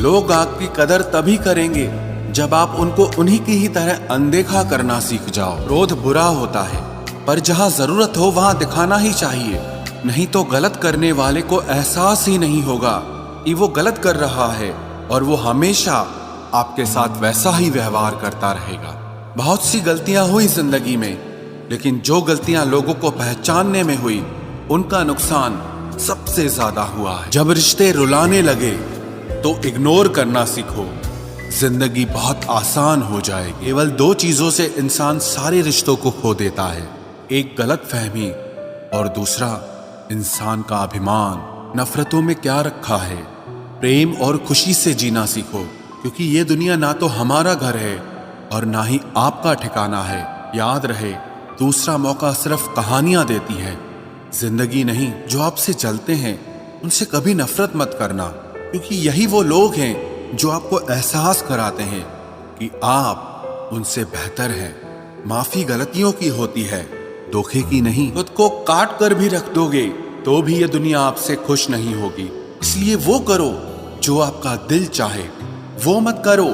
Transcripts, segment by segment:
लोग आग की कदर तभी करेंगे जब आप उनको उन्हीं की ही तरह अनदेखा करना सीख जाओ। क्रोध बुरा होता है, पर जहां जरूरत हो वहां दिखाना ही चाहिए, नहीं तो गलत करने वाले को एहसास ही नहीं होगा कि वो गलत कर रहा है और वो हमेशा आपके साथ वैसा ही व्यवहार करता रहेगा। बहुत सी गलतियां हुई जिंदगी में, लेकिन जो गलतियां लोगों को पहचानने में हुई उनका नुकसान सबसे ज्यादा हुआ है। जब रिश्ते रुलाने लगे तो इग्नोर करना सीखो, जिंदगी बहुत आसान हो जाएगी। केवल दो चीजों से इंसान सारे रिश्तों को खो देता है, एक गलत फहमी और दूसरा इंसान का अभिमान। नफरतों में क्या रखा है, प्रेम और खुशी से जीना सीखो, क्योंकि ये दुनिया ना तो हमारा घर है और ना ही आपका ठिकाना है। याद रहे, दूसरा मौका सिर्फ कहानियां देती है, जिंदगी नहीं। जो आपसे जलते हैं उनसे कभी नफरत मत करना, क्योंकि यही वो लोग हैं जो आपको एहसास कराते हैं कि आप उनसे बेहतर हैं। माफी गलतियों की होती है, धोखे की नहीं। खुद को काट कर भी रख दोगे तो भी ये दुनिया आपसे खुश नहीं होगी। इसलिए वो करो जो आपका दिल चाहे, वो मत करो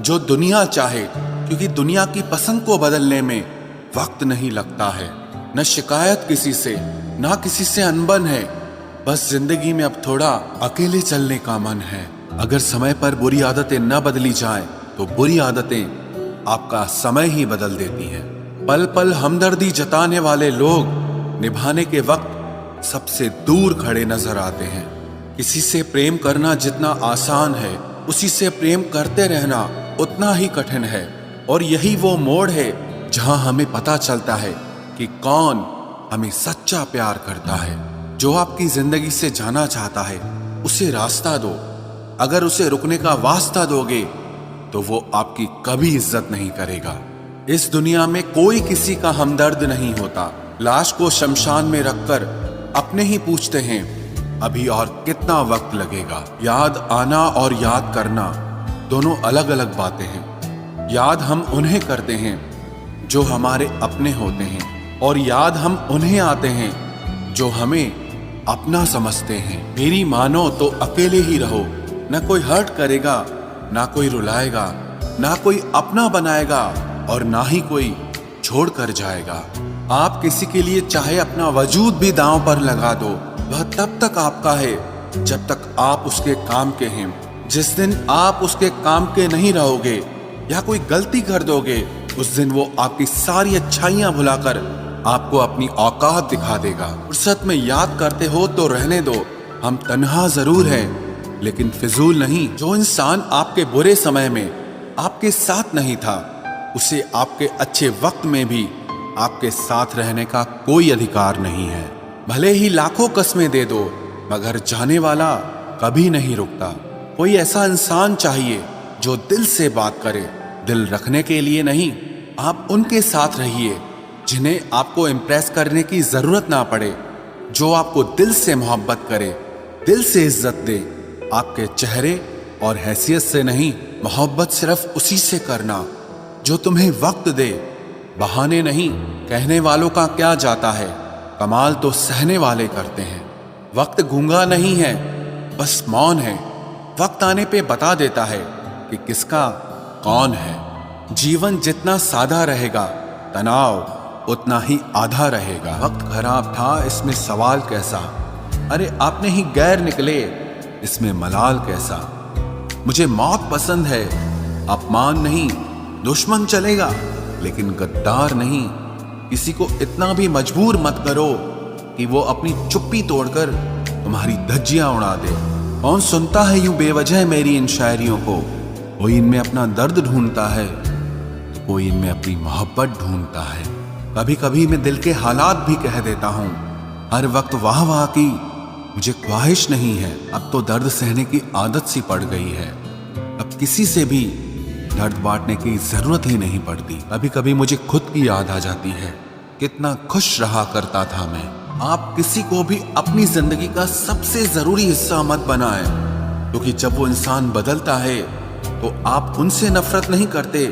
जो दुनिया चाहे, क्योंकि दुनिया की पसंद को बदलने में वक्त नहीं लगता है। न शिकायत किसी से, ना किसी से अनबन है, बस जिंदगी में अब थोड़ा अकेले चलने का मन है। अगर समय पर बुरी आदतें न बदली जाएं, तो बुरी आदतें आपका समय ही बदल देती हैं। पल पल हमदर्दी जताने वाले लोग निभाने के वक्त सबसे दूर खड़े नजर आते हैं। किसी से प्रेम करना जितना आसान है, उसी से प्रेम करते रहना उतना ही कठिन है। और यही वो मोड़ है जहां हमें पता चलता है कि कौन हमें सच्चा प्यार करता है। जो आपकी जिंदगी से जाना चाहता है उसे रास्ता दो, अगर उसे रुकने का वास्ता दोगे तो वो आपकी कभी इज्जत नहीं करेगा। इस दुनिया में कोई किसी का हमदर्द नहीं होता। लाश को शमशान में रखकर अपने ही पूछते हैं अभी और कितना वक्त लगेगा। याद आना और याद करना दोनों अलग अलग बातें हैं। याद हम उन्हें करते हैं जो हमारे अपने होते हैं, और याद हम उन्हें आते हैं जो हमें अपना समझते हैं। मेरी मानो तो अकेले ही रहो, ना कोई हर्ट करेगा, ना कोई रुलाएगा, ना कोई अपना बनाएगा और ना ही कोई छोड़ कर जाएगा। आप किसी के लिए चाहे अपना वजूद भी दांव पर लगा दो, वह तब तक आपका है जब तक आप उसके काम के हैं। जिस दिन आप उसके काम के नहीं रहोगे या कोई गलती कर दोगे, उस दिन वो आपकी सारी अच्छाइयां भुलाकर आपको अपनी औकात दिखा देगा। फुर्सत में याद करते हो तो रहने दो, हम तन्हा जरूर हैं लेकिन फिजूल नहीं। जो इंसान आपके बुरे समय में आपके साथ नहीं था, उसे आपके अच्छे वक्त में भी आपके साथ रहने का कोई अधिकार नहीं है। भले ही लाखों कस्में दे दो, मगर जाने वाला कभी नहीं रुकता। कोई ऐसा इंसान चाहिए जो दिल से बात करे, दिल रखने के लिए नहीं। आप उनके साथ रहिए जिन्हें आपको इम्प्रेस करने की जरूरत ना पड़े, जो आपको दिल से मोहब्बत करे, दिल से इज्जत दे। आपके चेहरे और हैसियत से नहीं, मोहब्बत सिर्फ उसी से करना जो तुम्हें वक्त दे, बहाने नहीं। कहने वालों का क्या जाता है, कमाल तो सहने वाले करते हैं। वक्त गूंगा नहीं है, बस मौन है। वक्त आने पे बता देता है कि किसका कौन है। जीवन जितना सादा रहेगा, तनाव उतना ही आधा रहेगा। वक्त खराब था, इसमें सवाल कैसा, अरे आपने ही गैर निकले, इसमें मलाल कैसा। मुझे मौत पसंद है, अपमान नहीं। दुश्मन चलेगा लेकिन गद्दार नहीं। किसी को इतना भी मजबूर मत करो कि वो अपनी चुप्पी तोड़कर तुम्हारी धज्जियां उड़ा दे। कौन सुनता है यूं बेवजह मेरी इन शायरियों को। कोई इनमें अपना दर्द ढूंढता है, तो कोई इनमें अपनी मोहब्बत ढूंढता है। कभी कभी मैं दिल के हालात भी कह देता हूँ। हर वक्त वाह वाह की मुझे ख्वाहिश नहीं है। अब तो दर्द सहने की आदत सी पड़ गई है। अब किसी से भी दर्द बांटने की जरूरत ही नहीं पड़ती। कभी कभी मुझे खुद की याद आ जाती है, कितना खुश रहा करता था मैं। आप किसी को भी अपनी जिंदगी का सबसे जरूरी हिस्सा मत बनाएं, क्योंकि जब वो इंसान बदलता है तो आप उनसे नफरत नहीं करते,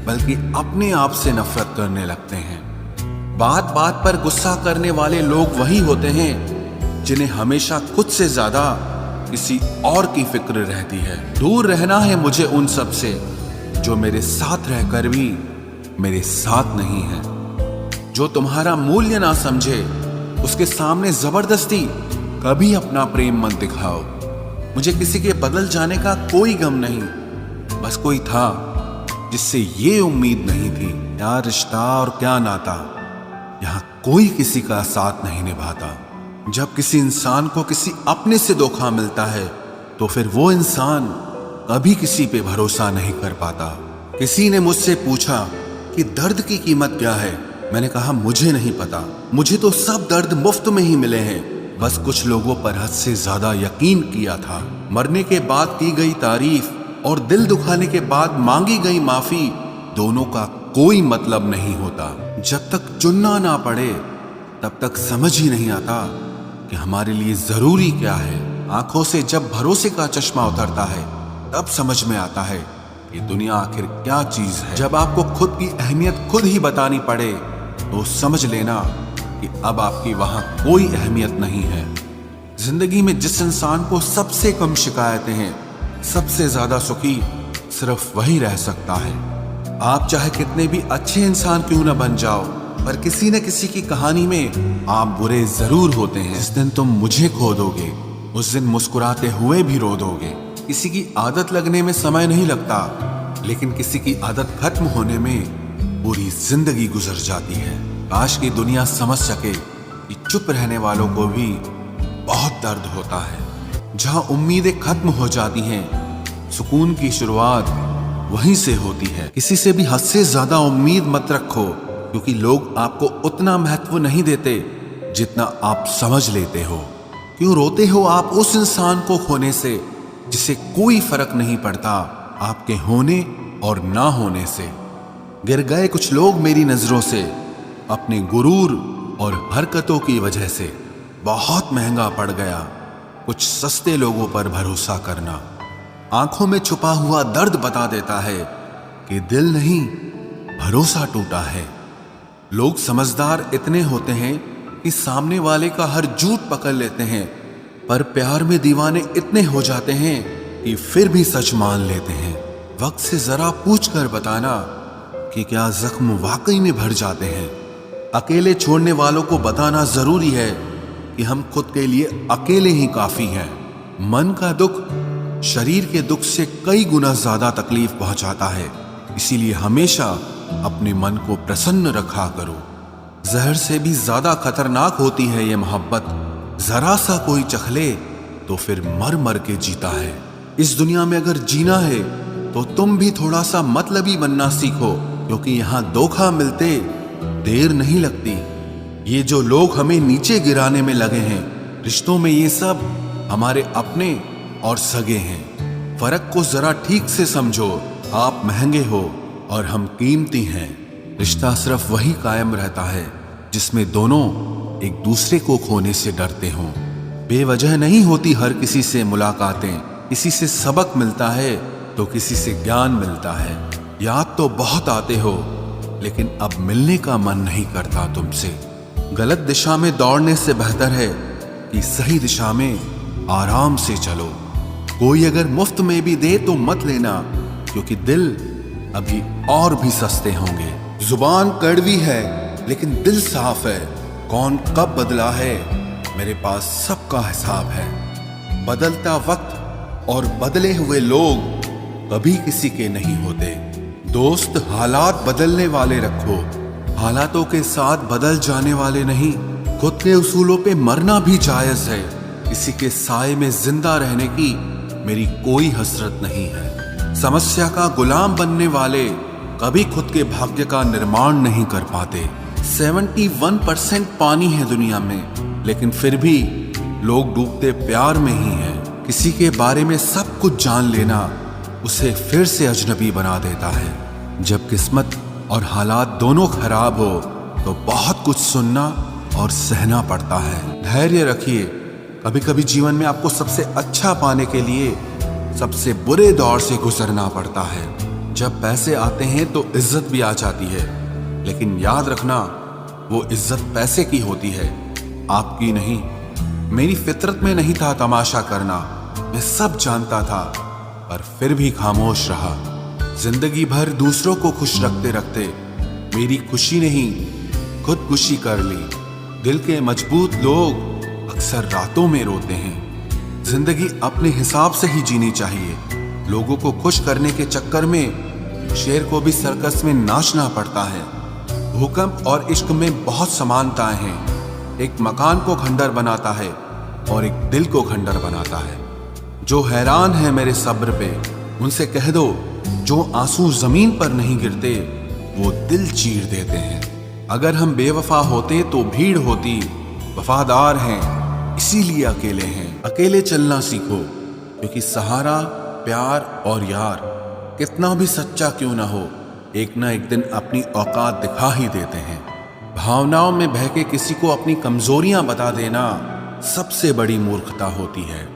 बल्कि अपने आप से नफरत करने लगते हैं। बात बात पर गुस्सा करने वाले लोग वही होते हैं जिन्हें हमेशा खुद से ज्यादा किसी और की फिक्र रहती है। दूर रहना है मुझे उन सब से जो मेरे साथ रहकर भी मेरे साथ नहीं है। जो तुम्हारा मूल्य ना समझे उसके सामने जबरदस्ती कभी अपना प्रेम मत दिखाओ। मुझे किसी के बदल जाने का कोई गम नहीं, बस कोई था जिससे ये उम्मीद नहीं थी। क्या रिश्ता और क्या नाता, यहाँ कोई किसी का साथ नहीं निभाता। जब किसी इंसान को किसी अपने से धोखा मिलता है तो फिर वो इंसान कभी किसी पे भरोसा नहीं कर पाता। किसी ने मुझसे पूछा कि दर्द की कीमत क्या है। मैंने कहा मुझे नहीं पता, मुझे तो सब दर्द मुफ्त में ही मिले हैं। बस कुछ लोगों पर हद से ज्यादा यकीन किया था। मरने के बाद की गई तारीफ और दिल दुखाने के बाद मांगी गई माफी, दोनों का कोई मतलब नहीं होता। जब तक चुनना ना पड़े तब तक समझ ही नहीं आता कि हमारे लिए जरूरी क्या है। आंखों से जब भरोसे का चश्मा उतरता है तब समझ में आता है कि दुनिया आखिर क्या चीज है। जब आपको खुद की अहमियत खुद ही बतानी पड़े तो समझ लेना कि अब आपकी वहां कोई अहमियत नहीं है। जिंदगी में जिस इंसान को सबसे कम शिकायतें हैं, सबसे ज्यादा सुखी सिर्फ वही रह सकता है। आप चाहे कितने भी अच्छे इंसान क्यों न बन जाओ, पर किसी न किसी की कहानी में आप बुरे जरूर होते हैं। जिस दिन तुम मुझे खो दोगे उस दिन मुस्कुराते हुए भी रो दोगे। किसी की आदत लगने में समय नहीं लगता, लेकिन किसी की आदत खत्म होने में पूरी जिंदगी गुजर जाती है। काश की दुनिया समझ सके कि चुप रहने वालों को भी बहुत दर्द होता है। जहां उम्मीदें खत्म हो जाती हैं, सुकून की शुरुआत वहीं से होती है। किसी से भी हद से ज्यादा उम्मीद मत रखो, क्योंकि लोग आपको उतना महत्व नहीं देते जितना आप समझ लेते हो। क्यों रोते हो आप उस इंसान को खोने से जिसे कोई फर्क नहीं पड़ता आपके होने और ना होने से। गिर गए कुछ लोग मेरी नजरों से अपने गुरूर और हरकतों की वजह से। बहुत महंगा पड़ गया कुछ सस्ते लोगों पर भरोसा करना। आंखों में छुपा हुआ दर्द बता देता है कि दिल नहीं, भरोसा टूटा है। लोग समझदार इतने होते हैं कि सामने वाले का हर झूठ पकड़ लेते हैं, पर प्यार में दीवाने इतने हो जाते हैं कि फिर भी सच मान लेते हैं। वक्त से जरा पूछ कर बताना कि क्या जख्म वाकई में भर जाते हैं। अकेले छोड़ने वालों को बताना जरूरी है कि हम खुद के लिए अकेले ही काफी हैं। मन का दुख शरीर के दुख से कई गुना ज्यादा तकलीफ पहुंचाता है, इसीलिए हमेशा अपने मन को प्रसन्न रखा करो। जहर से भी ज्यादा खतरनाक होती है ये मोहब्बत। जरा सा कोई चखले तो फिर मर मर के जीता है। इस दुनिया में अगर जीना है तो तुम भी थोड़ा सा मतलबी बनना सीखो, क्योंकि यहाँ धोखा मिलते देर नहीं लगती। ये जो लोग हमें नीचे गिराने में लगे हैं, रिश्तों में ये सब हमारे अपने और सगे हैं। फर्क को जरा ठीक से समझो। आप महंगे हो और हम कीमती हैं। रिश्ता सिर्फ वही कायम रहता है जिसमें दोनों एक दूसरे को खोने से डरते हों। बेवजह नहीं होती हर किसी से मुलाकातें। किसी से सबक मिलता है तो किसी से ज्ञान मिलता है। याद तो बहुत आते हो, लेकिन अब मिलने का मन नहीं करता तुमसे। गलत दिशा में दौड़ने से बेहतर है कि सही दिशा में आराम से चलो। कोई अगर मुफ्त में भी दे तो मत लेना, क्योंकि दिल अभी और भी सस्ते होंगे। जुबान कड़वी है लेकिन दिल साफ है। कौन कब बदला है मेरे पास सबका हिसाब है। बदलता वक्त और बदले हुए लोग कभी किसी के नहीं होते। दोस्त हालात बदलने वाले रखो, हालातों के साथ बदल जाने वाले नहीं। खुद के उसूलों पे मरना भी जायज है। किसी के साए में जिंदा रहने की मेरी कोई हसरत नहीं है। समस्या का गुलाम बनने वाले कभी खुद के भाग्य का निर्माण नहीं कर पाते। 71% पानी है दुनिया में, लेकिन फिर भी लोग डूबते प्यार में ही हैं। किसी के बारे में सब कुछ जान लेना उसे फिर से अजनबी बना देता है। जब किस्मत और हालात दोनों खराब हो तो बहुत कुछ सुनना और सहना पड़ता है। धैर्य रखिए। कभी कभी जीवन में आपको सबसे अच्छा पाने के लिए सबसे बुरे दौर से गुजरना पड़ता है। जब पैसे आते हैं तो इज्जत भी आ जाती है, लेकिन याद रखना वो इज्जत पैसे की होती है, आपकी नहीं। मेरी फितरत में नहीं था तमाशा करना, मैं सब जानता था, पर फिर भी खामोश रहा। जिंदगी भर दूसरों को खुश रखते रखते मेरी खुशी नहीं खुदकुशी कर ली। दिल के मजबूत लोग अक्सर रातों में रोते हैं। जिंदगी अपने हिसाब से ही जीनी चाहिए। लोगों को खुश करने के चक्कर में शेर को भी सर्कस में नाचना पड़ता है। भूकंप और इश्क में बहुत समानताएं हैं। एक मकान को खंडर बनाता है और एक दिल को खंडर बनाता है। जो हैरान है मेरे सब्र पे, उनसे कह दो जो आंसू जमीन पर नहीं गिरते वो दिल चीर देते हैं। अगर हम बेवफा होते तो भीड़ होती, वफादार हैं इसीलिए अकेले हैं। अकेले चलना सीखो, क्योंकि सहारा प्यार और यार कितना भी सच्चा क्यों ना हो, एक ना एक दिन अपनी औकात दिखा ही देते हैं। भावनाओं में बह के किसी को अपनी कमजोरियां बता देना सबसे बड़ी मूर्खता होती है।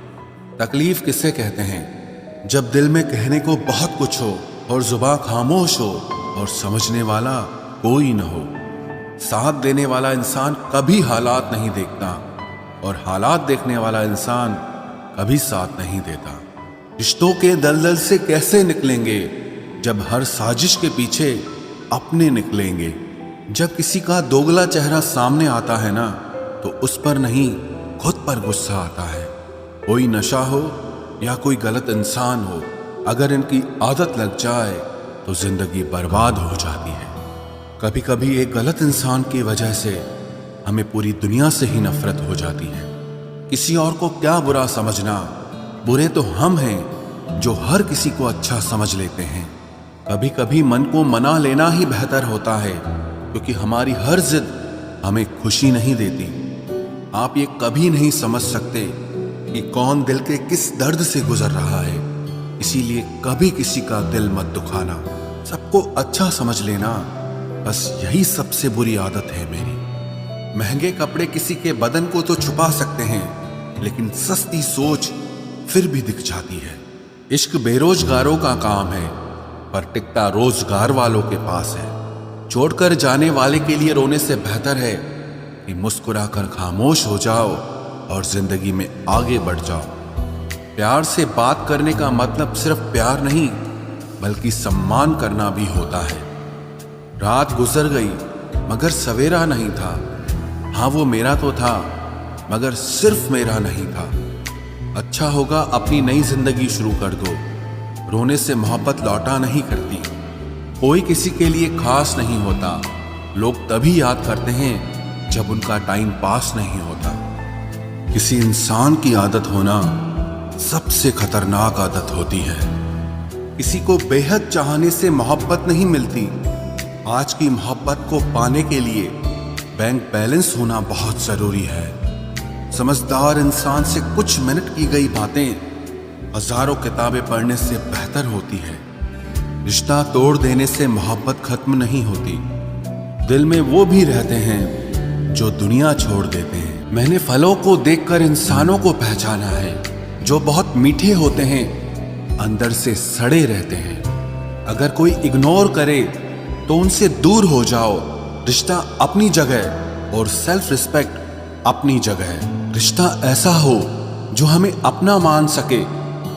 तकलीफ किसे कहते हैं? जब दिल में कहने को बहुत कुछ हो और जुबान खामोश हो और समझने वाला कोई न हो। साथ देने वाला इंसान कभी हालात नहीं देखता और हालात देखने वाला इंसान कभी साथ नहीं देता। रिश्तों के दलदल से कैसे निकलेंगे जब हर साजिश के पीछे अपने निकलेंगे। जब किसी का दोगला चेहरा सामने आता है ना, तो उस पर नहीं खुद पर गुस्सा आता है। कोई नशा हो या कोई गलत इंसान हो, अगर इनकी आदत लग जाए तो जिंदगी बर्बाद हो जाती है। कभी कभी एक गलत इंसान की वजह से हमें पूरी दुनिया से ही नफरत हो जाती है। किसी और को क्या बुरा समझना, बुरे तो हम हैं जो हर किसी को अच्छा समझ लेते हैं। कभी कभी मन को मना लेना ही बेहतर होता है, क्योंकि हमारी हर जिद हमें खुशी नहीं देती। आप ये कभी नहीं समझ सकते कि कौन दिल के किस दर्द से गुजर रहा है, इसीलिए कभी किसी का दिल मत दुखाना। सबको अच्छा समझ लेना, बस यही सबसे बुरी आदत है मेरी। महंगे कपड़े किसी के बदन को तो छुपा सकते हैं, लेकिन सस्ती सोच फिर भी दिख जाती है। इश्क बेरोजगारों का काम है, पर टिकता रोजगार वालों के पास है। छोड़कर जाने वाले के लिए रोने से बेहतर है कि मुस्कुराकर खामोश हो जाओ और जिंदगी में आगे बढ़ जाओ। प्यार से बात करने का मतलब सिर्फ प्यार नहीं, बल्कि सम्मान करना भी होता है। रात गुजर गई मगर सवेरा नहीं था। हाँ, वो मेरा तो था, मगर सिर्फ मेरा नहीं था। अच्छा होगा अपनी नई जिंदगी शुरू कर दो। रोने से मोहब्बत लौटा नहीं करती। कोई किसी के लिए खास नहीं होता। लोग तभी याद करते हैं जब उनका टाइम पास नहीं होता। किसी इंसान की आदत होना सबसे खतरनाक आदत होती है। किसी को बेहद चाहने से मोहब्बत नहीं मिलती। आज की मोहब्बत को पाने के लिए बैंक बैलेंस होना बहुत जरूरी है। समझदार इंसान से कुछ मिनट की गई बातें हजारों किताबें पढ़ने से बेहतर होती है। रिश्ता तोड़ देने से मोहब्बत खत्म नहीं होती। दिल में वो भी रहते हैं जो दुनिया छोड़ देते हैं। मैंने फलों को देखकर इंसानों को पहचाना है, जो बहुत मीठे होते हैं अंदर से सड़े रहते हैं। अगर कोई इग्नोर करे तो उनसे दूर हो जाओ। रिश्ता अपनी जगह और सेल्फ रिस्पेक्ट अपनी जगह। रिश्ता ऐसा हो जो हमें अपना मान सके,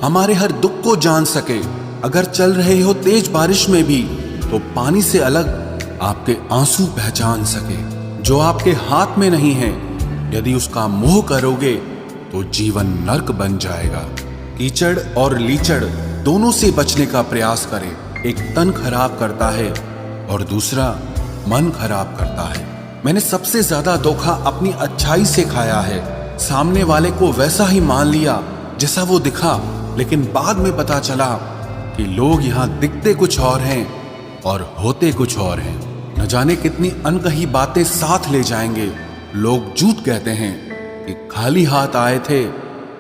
हमारे हर दुख को जान सके। अगर चल रहे हो तेज बारिश में भी, तो पानी से अलग आपके आंसू पहचान सके। जो आपके हाथ में नहीं है, यदि उसका मोह करोगे तो जीवन नर्क बन जाएगा। कीचड़ और लीचड़ दोनों से बचने का प्रयास करें। एक तन खराब करता है और दूसरा मन खराब करता है। मैंने सबसे ज्यादा धोखा अपनी अच्छाई से खाया है। सामने वाले को वैसा ही मान लिया जैसा वो दिखा, लेकिन बाद में पता चला कि लोग यहाँ दिखते कुछ और हैं और होते कुछ और हैं। न जाने कितनी अनकही बातें साथ ले जाएंगे। लोग झूठ कहते हैं कि खाली हाथ आए थे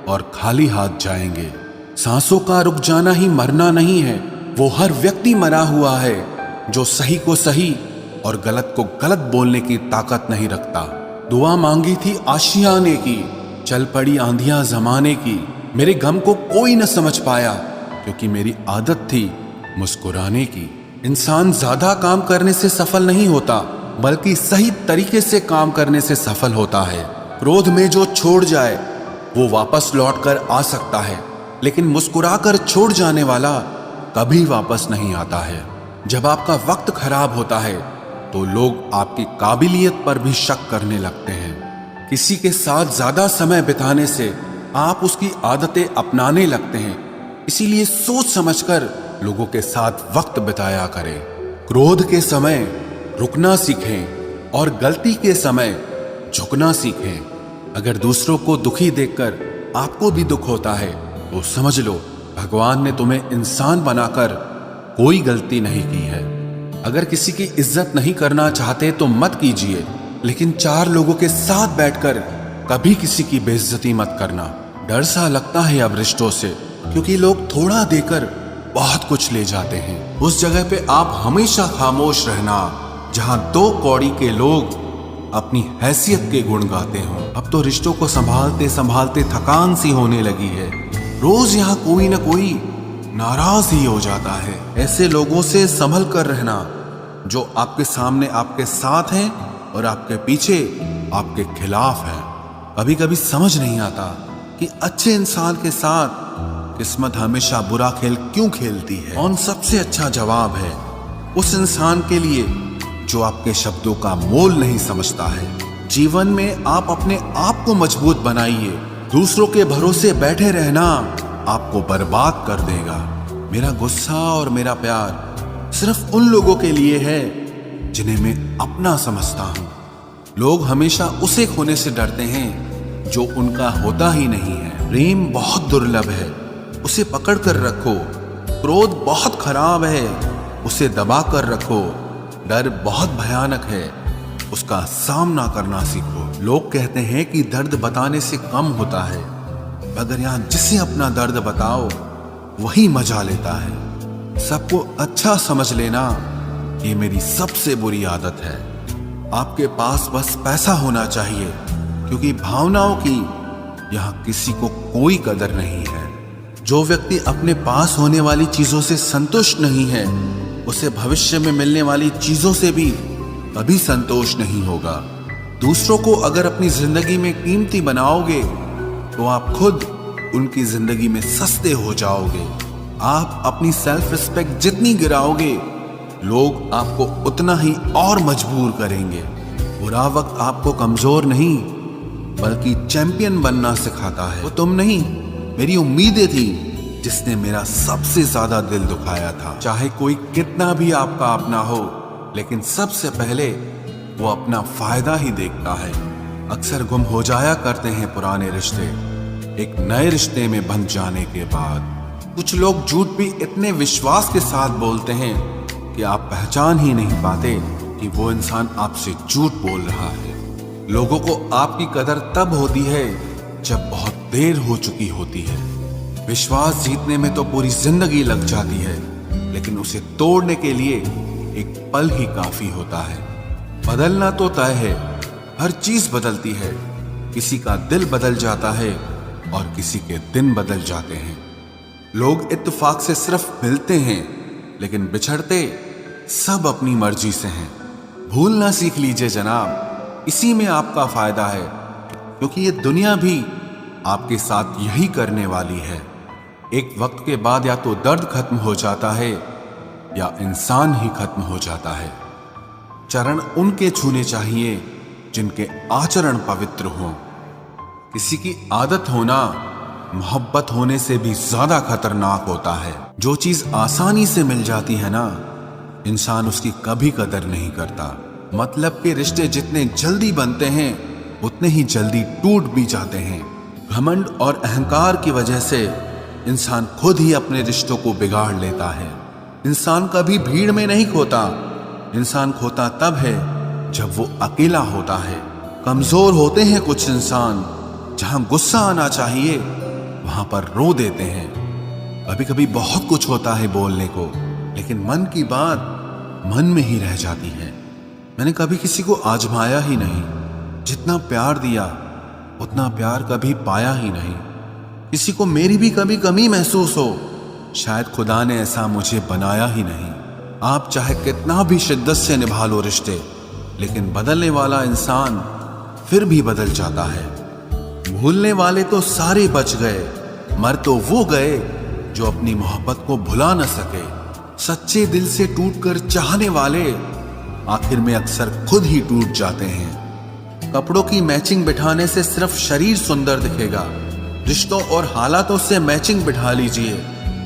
और खाली हाथ जाएंगे। सांसों का रुक जाना ही मरना नहीं है। वो हर व्यक्ति मरा हुआ है जो सही को सही और गलत को गलत बोलने की ताकत नहीं रखता। दुआ मांगी थी आशियाने की, चल पड़ी आंधियां जमाने की। मेरे गम को कोई न समझ पाया, क्योंकि मेरी आदत थी मुस्कुराने की। इंसान ज्यादा काम करने से सफल नहीं होता, बल्कि सही तरीके से काम करने से सफल होता है। क्रोध में जो छोड़ जाए वो वापस लौट कर आ सकता है, लेकिन मुस्कुराकर छोड़ जाने वाला कभी वापस नहीं आता है। जब आपका वक्त खराब होता है तो लोग आपकी काबिलियत पर भी शक करने लगते हैं। किसी के साथ ज्यादा समय बिताने से आप उसकी आदतें अपनाने लगते हैं। इसीलिए सोच समझकर लोगों के साथ वक्त बिताया करें। क्रोध के समय रुकना सीखें और गलती के समय झुकना सीखें। अगर दूसरों को दुखी देखकर आपको भी दुख होता है तो समझ लो भगवान ने तुम्हें इंसान बनाकर कोई गलती नहीं की है। अगर किसी की इज्जत नहीं करना चाहते तो मत कीजिए, लेकिन चार लोगों के साथ बैठकर कभी किसी की बेइज्जती मत करना। डर सा लगता है अब रिश्तों से, क्योंकि लोग थोड़ा देकर बहुत कुछ ले जाते हैं। उस जगह पे आप हमेशा खामोश रहना जहां दो कौड़ी के लोग अपनी हैसियत के गुण गाते हों। अब तो रिश्तों को संभालते संभालते थकान सी होने लगी है। रोज यहाँ कोई ना कोई नाराज ही हो जाता है। ऐसे लोगों से संभल कर रहना जो आपके सामने आपके साथ हैं और आपके पीछे आपके खिलाफ हैं। कभी कभी समझ नहीं आता कि अच्छे इंसान के साथ किस्मत हमेशा बुरा खेल क्यों खेलती है। और सबसे अच्छा जवाब है उस इंसान के लिए जो आपके शब्दों का मोल नहीं समझता है। जीवन में आप अपने आप को मजबूत बनाइए। दूसरों के भरोसे बैठे रहना आपको बर्बाद कर देगा। मेरा गुस्सा और मेरा प्यार सिर्फ उन लोगों के लिए है जिन्हें मैं अपना समझता हूं। लोग हमेशा उसे खोने से डरते हैं जो उनका होता ही नहीं है। प्रेम बहुत दुर्लभ है, उसे पकड़ कर रखो। क्रोध बहुत खराब है, उसे दबा कर रखो। डर बहुत भयानक है, उसका सामना करना सीखो। लोग कहते हैं कि दर्द बताने से कम होता है, मगर यहां जिसे अपना दर्द बताओ वही मजा लेता है। सबको अच्छा समझ लेना ये मेरी सबसे बुरी आदत है। आपके पास बस पैसा होना चाहिए, क्योंकि भावनाओं की यहां किसी को कोई कदर नहीं है। जो व्यक्ति अपने पास होने वाली चीजों से संतुष्ट नहीं है, उसे भविष्य में मिलने वाली चीजों से भी कभी संतोष नहीं होगा। दूसरों को अगर अपनी जिंदगी में कीमती बनाओगे तो आप खुद उनकी जिंदगी में सस्ते हो जाओगे। आप अपनी सेल्फ रिस्पेक्ट जितनी गिराओगे, लोग आपको उतना ही और मजबूर करेंगे। बुरा वक्त आपको कमजोर नहीं बल्कि चैंपियन बनना सिखाता है। वो तुम नहीं, मेरी उम्मीदें थी जिसने मेरा सबसे ज्यादा दिल दुखाया था। चाहे कोई कितना भी आपका अपना हो, लेकिन सबसे पहले वो अपना फायदा ही देखता है। अक्सर गुम हो जाया करते हैं पुराने रिश्ते एक नए रिश्ते में बंध जाने के बाद। कुछ लोग झूठ भी इतने विश्वास के साथ बोलते हैं कि आप पहचान ही नहीं पाते कि वो इंसान आपसे झूठ बोल रहा है। लोगों को आपकी कदर तब होती है जब बहुत देर हो चुकी होती है। विश्वास जीतने में तो पूरी जिंदगी लग जाती है, लेकिन उसे तोड़ने के लिए एक पल ही काफी होता है। बदलना तो तय है, हर चीज बदलती है। किसी का दिल बदल जाता है और किसी के दिन बदल जाते हैं। लोग इत्तेफाक से सिर्फ मिलते हैं, लेकिन बिछड़ते सब अपनी मर्जी से हैं। भूलना सीख लीजिए जनाब, इसी में आपका फायदा है, क्योंकि ये दुनिया भी आपके साथ यही करने वाली है। एक वक्त के बाद या तो दर्द खत्म हो जाता है या इंसान ही खत्म हो जाता है। चरण उनके छूने चाहिए जिनके आचरण पवित्र हों। किसी की आदत होना मोहब्बत होने से भी ज्यादा खतरनाक होता है। जो चीज आसानी से मिल जाती है ना, इंसान उसकी कभी कदर नहीं करता। मतलब के रिश्ते जितने जल्दी बनते हैं उतने ही जल्दी टूट भी जाते हैं। घमंड और अहंकार की वजह से इंसान खुद ही अपने रिश्तों को बिगाड़ लेता है। इंसान कभी भीड़ में नहीं खोता, इंसान खोता तब है जब वो अकेला होता है। कमजोर होते हैं कुछ इंसान, जहां गुस्सा आना चाहिए वहां पर रो देते हैं। कभी कभी बहुत कुछ होता है बोलने को, लेकिन मन की बात मन में ही रह जाती है। मैंने कभी किसी को आजमाया ही नहीं, जितना प्यार दिया उतना प्यार कभी पाया ही नहीं। किसी को मेरी भी कभी कमी महसूस हो, शायद खुदा ने ऐसा मुझे बनाया ही नहीं। आप चाहे कितना भी शिद्दत से निभा लो रिश्ते, लेकिन बदलने वाला इंसान फिर भी बदल जाता है। भूलने वाले तो सारे बच गए, मर तो वो गए जो अपनी मोहब्बत को भुला न सके। सच्चे दिल से टूटकर चाहने वाले आखिर में अक्सर खुद ही टूट जाते हैं। कपड़ों की मैचिंग बिठाने से सिर्फ शरीर सुंदर दिखेगा, रिश्तों और हालातों से मैचिंग बिठा लीजिए,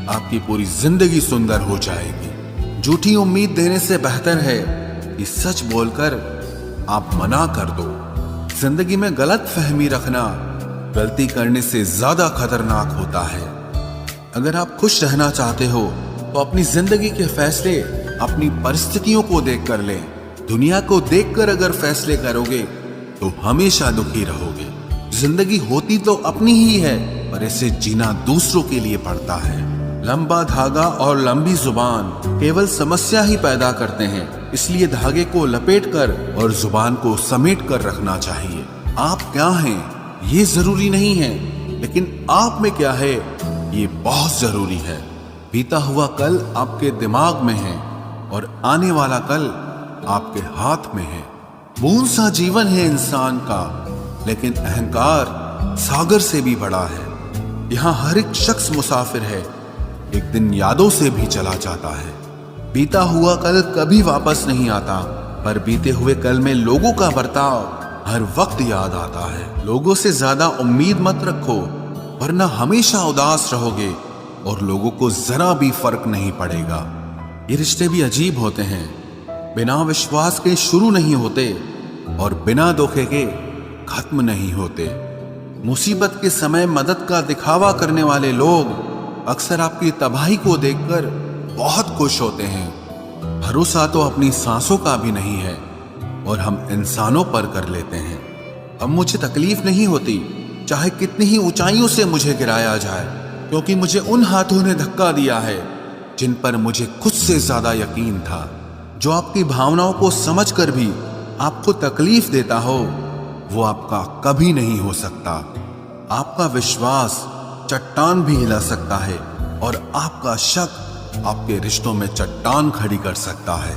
आपकी पूरी जिंदगी सुंदर हो जाएगी। झूठी उम्मीद देने से बेहतर है कि सच बोलकर आप मना कर दो। जिंदगी में गलत फहमी रखना गलती करने से ज्यादा खतरनाक होता है। अगर आप खुश रहना चाहते हो तो अपनी जिंदगी के फैसले अपनी परिस्थितियों को देखकर लें। दुनिया को देखकर अगर फैसले करोगे तो हमेशा दुखी रहोगे। जिंदगी होती तो अपनी ही है, पर इसे जीना दूसरों के लिए पड़ता है। लंबा धागा और लंबी जुबान केवल समस्या ही पैदा करते हैं, इसलिए धागे को लपेटकर और जुबान को समेट कर रखना चाहिए। आप क्या हैं ये जरूरी नहीं है, लेकिन आप में क्या है ये बहुत जरूरी है। बीता हुआ कल आपके दिमाग में है और आने वाला कल आपके हाथ में है। बूंद सा जीवन है इंसान का, लेकिन अहंकार सागर से भी बड़ा है। यहाँ हर एक शख्स मुसाफिर है, एक दिन यादों से भी चला जाता है। बीता हुआ कल कभी वापस नहीं आता, पर बीते हुए कल में लोगों का बर्ताव हर वक्त याद आता है। लोगों से ज्यादा उम्मीद मत रखो, वरना हमेशा उदास रहोगे और लोगों को जरा भी फर्क नहीं पड़ेगा। ये रिश्ते भी अजीब होते हैं, बिना विश्वास के शुरू नहीं होते और बिना धोखे के खत्म नहीं होते। मुसीबत के समय मदद का दिखावा करने वाले लोग अक्सर आपकी तबाही को देखकर बहुत खुश होते हैं। भरोसा तो अपनी सांसों का भी नहीं है और हम इंसानों पर कर लेते हैं। अब मुझे तकलीफ नहीं होती चाहे कितनी ही ऊंचाइयों से मुझे गिराया जाए, क्योंकि मुझे उन हाथों ने धक्का दिया है जिन पर मुझे खुद से ज्यादा यकीन था। जो आपकी भावनाओं को समझकर भी आपको तकलीफ देता हो वो आपका कभी नहीं हो सकता। आपका विश्वास चट्टान भी हिला सकता है और आपका शक आपके रिश्तों में चट्टान खड़ी कर सकता है।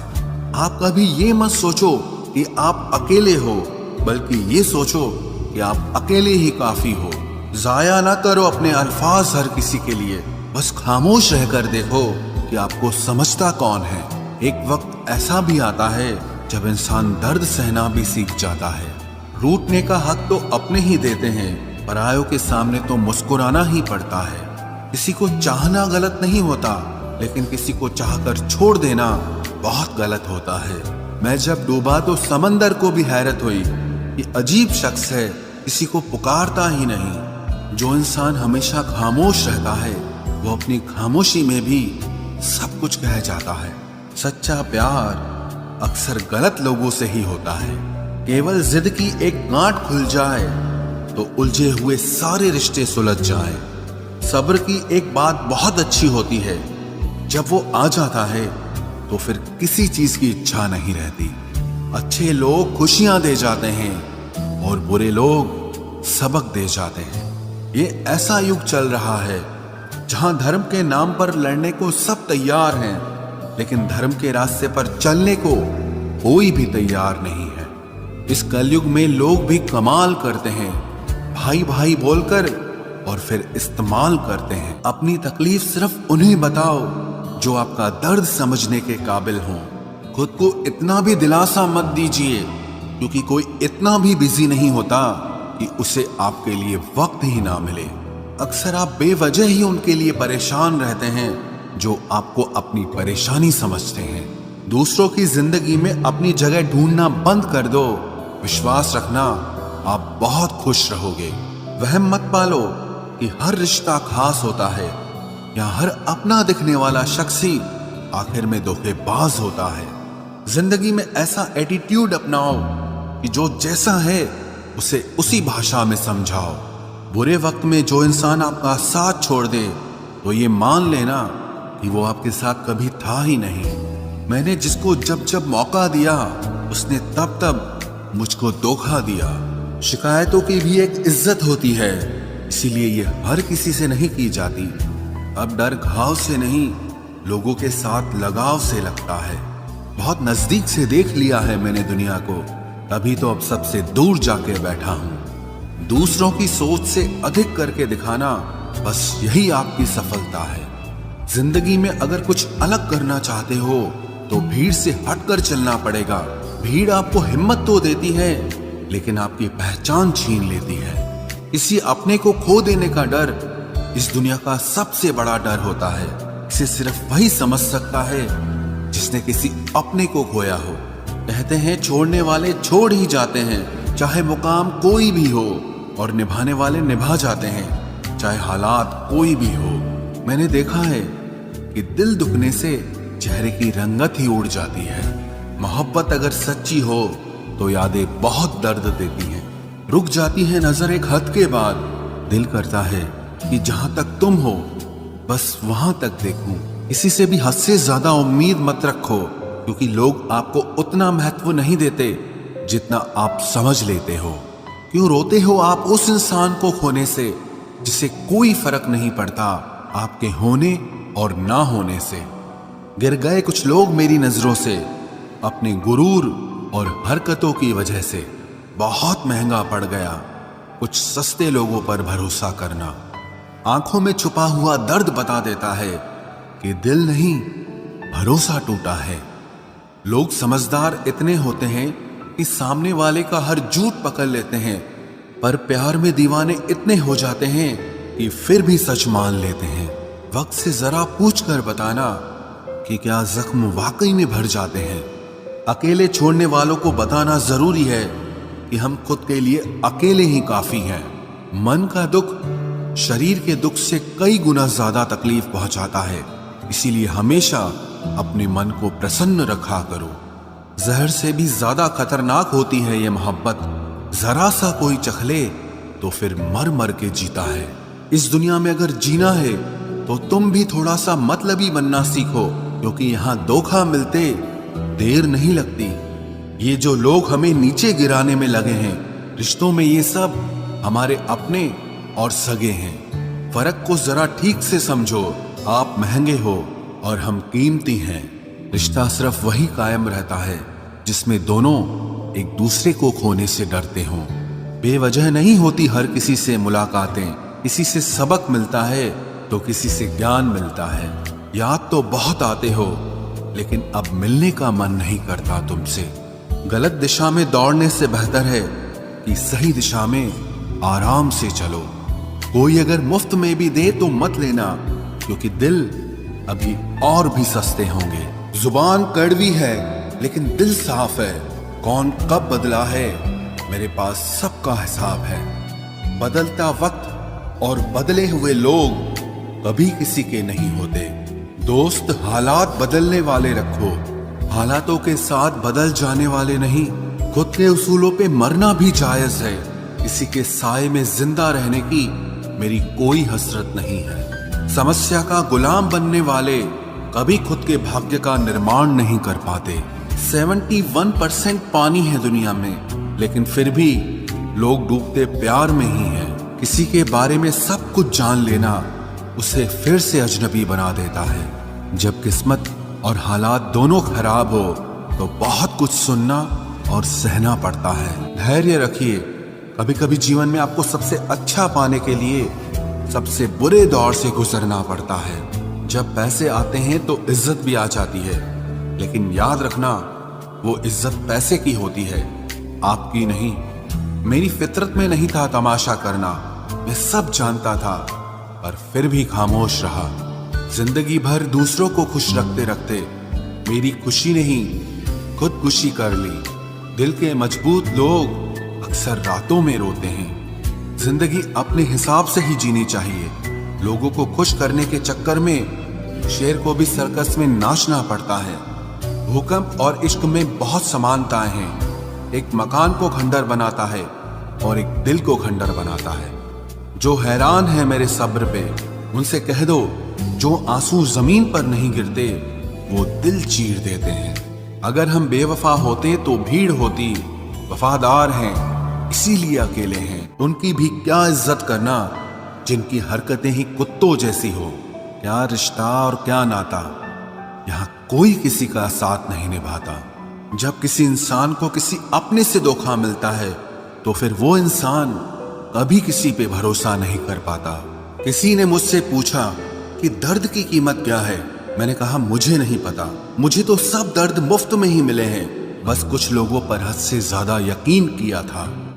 आप कभी ये मत सोचो कि आप अकेले हो, बल्कि ये सोचो कि आप अकेले ही काफी हो। जाया ना करो अपने अल्फाज हर किसी के लिए, बस खामोश रहकर देखो कि आपको समझता कौन है। एक वक्त ऐसा भी आता है जब इंसान दर्द सहना भी सीख जाता है। रूठने का हक तो अपने ही देते हैं, परायों के सामने तो मुस्कुराना ही पड़ता है। किसी को चाहना गलत नहीं होता, लेकिन किसी को चाहकर छोड़ देना बहुत गलत होता है। मैं जब डूबा तो समंदर को भी हैरत हुई कि अजीब शख्स है, किसी को पुकारता ही नहीं। जो इंसान हमेशा खामोश रहता है वो अपनी खामोशी में भी सब कुछ कह जाता है। सच्चा प्यार अक्सर गलत लोगों से ही होता है। केवल जिद की एक गांठ खुल जाए तो उलझे हुए सारे रिश्ते सुलझ जाए। सब्र की एक बात बहुत अच्छी होती है, जब वो आ जाता है तो फिर किसी चीज की इच्छा नहीं रहती। अच्छे लोग खुशियां दे जाते हैं और बुरे लोग सबक दे जाते हैं। ये ऐसा युग चल रहा है जहां धर्म के नाम पर लड़ने को सब तैयार हैं, लेकिन धर्म के रास्ते पर चलने को कोई भी तैयार नहीं है। इस कलयुग में लोग भी कमाल करते हैं, भाई भाई बोलकर और फिर इस्तेमाल करते हैं। अपनी तकलीफ सिर्फ उन्हें बताओ जो आपका दर्द समझने के काबिल हों। खुद को इतना भी दिलासा मत दीजिए, क्योंकि कोई इतना भी बिजी नहीं होता कि उसे आपके लिए वक्त ही ना मिले। अक्सर आप बेवजह ही उनके लिए परेशान रहते हैं जो आपको अपनी परेशानी समझते हैं। दूसरों की जिंदगी में अपनी जगह ढूंढना बंद कर दो। विश्वास रखना, आप बहुत खुश रहोगे। वहम मत पालो कि हर रिश्ता खास होता है या हर अपना दिखने वाला शख्स ही आखिर में धोखेबाज होता है। जिंदगी में ऐसा एटीट्यूड अपनाओ कि जो जैसा है उसे उसी भाषा में समझाओ। बुरे वक्त में जो इंसान आपका साथ छोड़ दे तो ये मान लेना कि वो आपके साथ कभी था ही नहीं। मैंने जिसको जब जब मौका दिया उसने तब तब मुझको धोखा दिया। शिकायतों की भी एक इज्जत होती है, इसीलिए ये हर किसी से नहीं की जाती। अब डर घाव से नहीं, लोगों के साथ लगाव से लगता है। बहुत नजदीक से देख लिया है मैंने दुनिया को, तभी तो अब सबसे दूर जाके बैठा हूँ। दूसरों की सोच से अधिक करके दिखाना बस यही आपकी सफलता है। जिंदगी में अगर कुछ अलग करना चाहते हो तो भीड़ से हटकर चलना पड़ेगा। भीड़ आपको हिम्मत तो देती है लेकिन आपकी पहचान छीन लेती है। किसी अपने को खो देने का डर इस दुनिया का सबसे बड़ा डर होता है। इसे सिर्फ वही समझ सकता है जिसने किसी अपने को खोया हो। कहते हैं छोड़ने वाले छोड़ ही जाते हैं, चाहे मुकाम कोई भी हो, और निभाने वाले निभा जाते हैं, चाहे हालात कोई भी हो। मैंने देखा है कि दिल दुखने से चेहरे की रंगत ही उड़ जाती है। मोहब्बत अगर सच्ची हो तो यादें बहुत दर्द देती हैं। रुक जाती है नजर एक हद के बाद। दिल करता है कि जहां तक तुम हो बस वहां तक देखूं। किसी से भी हद से ज्यादा उम्मीद मत रखो, क्योंकि लोग आपको उतना महत्व नहीं देते जितना आप समझ लेते हो। क्यों रोते हो आप उस इंसान को खोने से जिसे कोई फर्क नहीं पड़ता आपके होने और ना होने से। गिर गए कुछ लोग मेरी नजरों से अपने गुरूर और हरकतों की वजह से। बहुत महंगा पड़ गया कुछ सस्ते लोगों पर भरोसा करना। आंखों में छुपा हुआ दर्द बता देता है कि दिल नहीं, भरोसा टूटा है। लोग समझदार इतने होते हैं कि सामने वाले का हर झूठ पकड़ लेते हैं, पर प्यार में दीवाने इतने हो जाते हैं कि फिर भी सच मान लेते हैं। वक्त से जरा पूछ कर बताना कि क्या जख्म वाकई में भर जाते हैं। अकेले छोड़ने वालों को बताना जरूरी है कि हम खुद के लिए अकेले ही काफी हैं। मन का दुख शरीर के दुख से कई गुना ज्यादा तकलीफ पहुंचाता है, इसीलिए हमेशा अपने मन को प्रसन्न रखा करो। जहर से भी ज्यादा खतरनाक होती है ये मोहब्बत। जरा सा कोई चखले तो फिर मर मर के जीता है। इस दुनिया में अगर जीना है तो तुम भी थोड़ा सा मतलबी बनना सीखो, क्योंकि यहाँ धोखा मिलते देर नहीं लगती। ये जो लोग हमें नीचे गिराने में लगे हैं, रिश्तों में ये सब हमारे अपने और सगे हैं। फर्क को जरा ठीक से समझो। आप महंगे हो और हम कीमती हैं। रिश्ता सिर्फ वही कायम रहता है जिसमें दोनों एक दूसरे को खोने से डरते हों। बेवजह नहीं होती हर किसी से मुलाकातें। किसी से सबक मिलता है तो किसी से ज्ञान मिलता है। याद तो बहुत आते हो लेकिन अब मिलने का मन नहीं करता तुमसे। गलत दिशा में दौड़ने से बेहतर है कि सही दिशा में आराम से चलो। कोई अगर मुफ्त में भी दे तो मत लेना, क्योंकि दिल अभी और भी सस्ते होंगे। जुबान कड़वी है लेकिन दिल साफ है। कौन कब बदला है मेरे पास सबका हिसाब है। बदलता वक्त और बदले हुए लोग कभी किसी के नहीं होते। दोस्त हालात बदलने वाले रखो, हालातों के साथ बदल जाने वाले नहीं। खुद के उसूलों पे मरना भी जायज है। किसी के साए में जिंदा रहने की मेरी कोई हसरत नहीं है। समस्या का गुलाम बनने वाले कभी खुद के भाग्य का निर्माण नहीं कर पाते। 71% पानी है दुनिया में, लेकिन फिर भी लोग डूबते प्यार में ही हैं। किसी के बारे में सब कुछ जान लेना उसे फिर से अजनबी बना देता है। जब किस्मत और हालात दोनों खराब हो तो बहुत कुछ सुनना और सहना पड़ता है। धैर्य रखिए। कभी कभी जीवन में आपको सबसे अच्छा पाने के लिए सबसे बुरे दौर से गुजरना पड़ता है। जब पैसे आते हैं तो इज्जत भी आ जाती है, लेकिन याद रखना वो इज्जत पैसे की होती है, आपकी नहीं। मेरी फितरत में नहीं था तमाशा करना, मैं सब जानता था, पर फिर भी खामोश रहा। जिंदगी भर दूसरों को खुश रखते रखते मेरी खुशी नहीं खुद खुशी कर ली। दिल के मजबूत लोग अक्सर रातों में रोते हैं। जिंदगी अपने हिसाब से ही जीनी चाहिए। लोगों को खुश करने के चक्कर में शेर को भी सर्कस में नाचना पड़ता है। भूकंप और इश्क में बहुत समानताएं हैं। एक मकान को खंडर बनाता है और एक दिल को खंडर बनाता है। जो हैरान है मेरे सब्र पे, उनसे कह दो जो आंसू जमीन पर नहीं गिरते वो दिल चीर देते हैं। अगर हम बेवफा होते तो भीड़ होती। वफादार हैं इसीलिए अकेले हैं। उनकी भी क्या इज्जत करना जिनकी हरकतें ही कुत्तों जैसी हो। क्या रिश्ता और क्या नाता, यहाँ कोई किसी का साथ नहीं निभाता। जब किसी इंसान को किसी अपने से धोखा मिलता है तो फिर वो इंसान कभी किसी पे भरोसा नहीं कर पाता। किसी ने मुझसे पूछा कि दर्द की कीमत क्या है। मैंने कहा मुझे नहीं पता, मुझे तो सब दर्द मुफ्त में ही मिले हैं, बस कुछ लोगों पर हद से ज्यादा यकीन किया था।